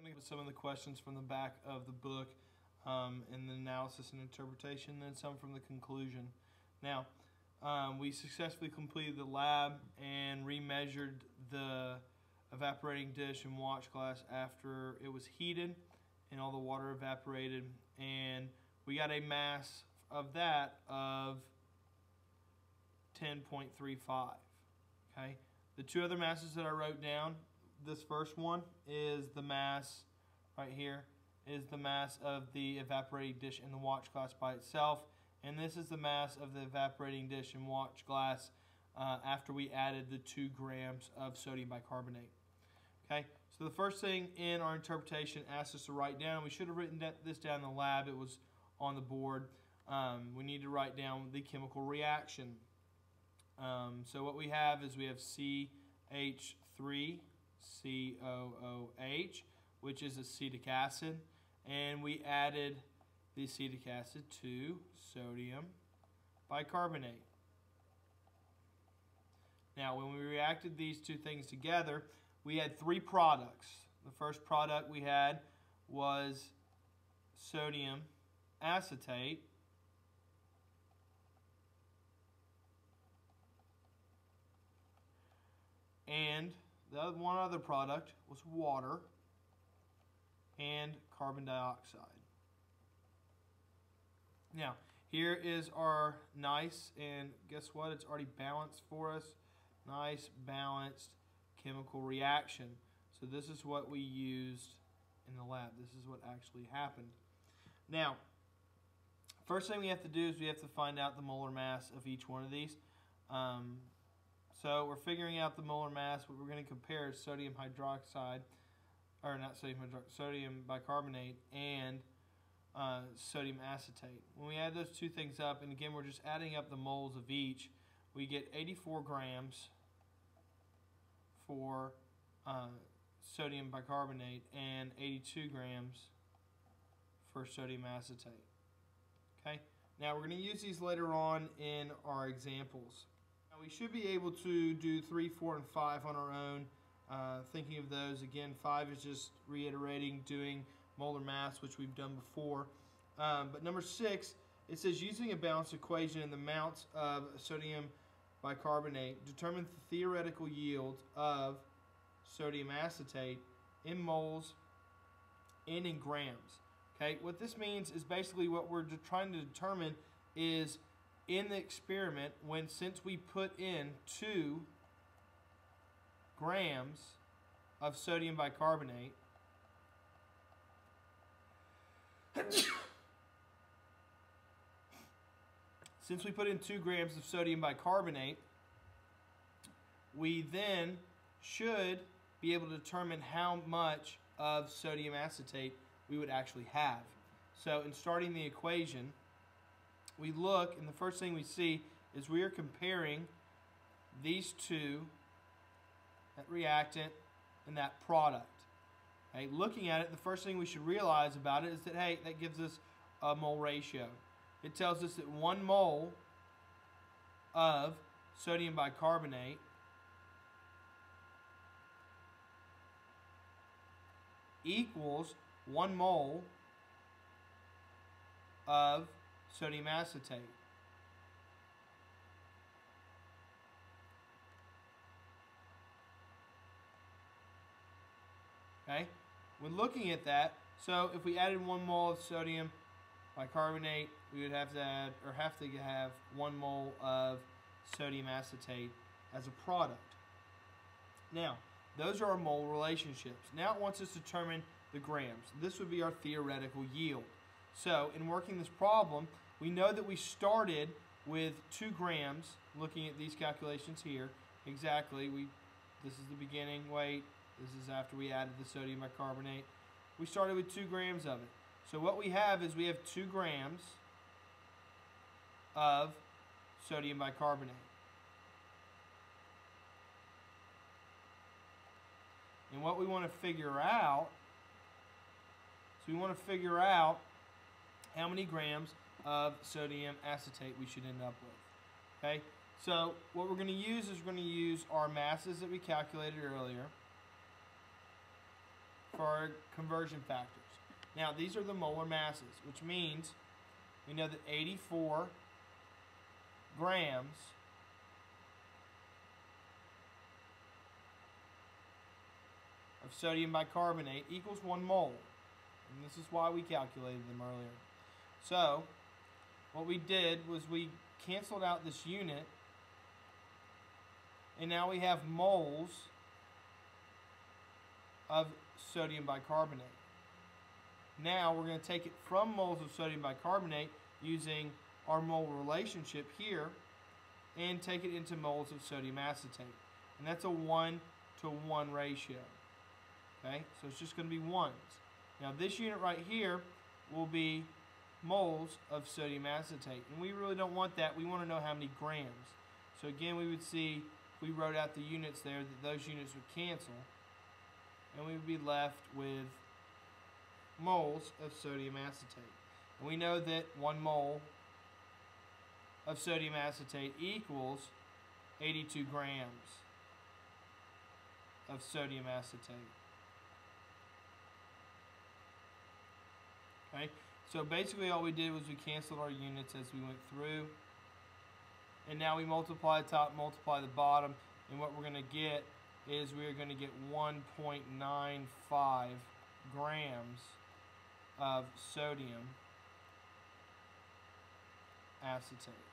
going to some of the questions from the back of the book in the analysis and interpretation, then some from the conclusion. Now, we successfully completed the lab and remeasured the evaporating dish and watch glass after it was heated and all the water evaporated, and we got a mass of that of 10.35. Okay, the two other masses that I wrote down, this first one is the mass right here, is the mass of the evaporating dish and the watch glass by itself, and this is the mass of the evaporating dish and watch glass after we added the 2 grams of sodium bicarbonate. Okay, so the first thing in our interpretation asks us to write down, we should have written this down in the lab, it was on the board. We need to write down the chemical reaction. So what we have is we have CH3COOH, which is acetic acid, and we added the acetic acid to sodium bicarbonate. Now, when we reacted these two things together, we had 3 products. The first product we had was sodium acetate, and the one other product was water and carbon dioxide. Now, here is our nice, and guess what? It's already balanced for us. Nice, balanced chemical reaction. So this is what we used in the lab. This is what actually happened. Now, first thing we have to do is we have to find out the molar mass of each one of these. So we're figuring out the molar mass. What we're going to compare is sodium hydroxide, or not sodium hydroxide, sodium bicarbonate and sodium acetate. When we add those two things up, and again we're just adding up the moles of each, we get 84 grams for sodium bicarbonate and 82 grams for sodium acetate. Okay, now we're going to use these later on in our examples. Now we should be able to do 3, 4, and 5 on our own. Thinking of those, again, 5 is just reiterating doing molar mass, which we've done before. But number 6, it says using a balanced equation in the amounts of sodium bicarbonate, determine the theoretical yield of sodium acetate in moles and in grams. Okay, what this means is basically what we're trying to determine is in the experiment, since we put in 2 grams of sodium bicarbonate, since we put in 2 grams of sodium bicarbonate, we then should be able to determine how much of sodium acetate we would actually have. So in starting the equation, we look, and the first thing we see is we are comparing these two, that reactant and that product. Okay, looking at it, the first thing we should realize about it is that, hey, that gives us a mole ratio. It tells us that 1 mole of sodium bicarbonate equals 1 mole of sodium acetate. Okay, when looking at that, so if we added 1 mole of sodium bicarbonate, we would have to add, or have to have 1 mole of sodium acetate as a product. Now, those are our mole relationships. Now it wants us to determine the grams. This would be our theoretical yield. So in working this problem, we know that we started with 2 grams, looking at these calculations here. Exactly, this is the beginning weight, this is after we added the sodium bicarbonate. We started with 2 grams of it. So what we have is we have 2 grams of sodium bicarbonate. And what we want to figure out, so we want to figure out how many grams of sodium acetate we should end up with. Okay, so what we're going to use is we're going to use our masses that we calculated earlier. for our conversion factors. Now, these are the molar masses, which means we know that 84 grams of sodium bicarbonate equals 1 mole. And this is why we calculated them earlier. So, what we did was we canceled out this unit, and now we have moles of sodium bicarbonate. Now we're going to take it from moles of sodium bicarbonate using our mole relationship here and take it into moles of sodium acetate. And that's a 1:1 ratio. Okay, so it's just going to be ones. Now this unit right here will be moles of sodium acetate. And we really don't want that. We want to know how many grams. So again, we would see, if we wrote out the units there, that those units would cancel. And we would be left with moles of sodium acetate. And we know that 1 mole of sodium acetate equals 82 grams of sodium acetate. Okay, so basically all we did was we canceled our units as we went through. And now we multiply the top, multiply the bottom, and what we're going to get is we're going to get 1.95 grams of sodium acetate.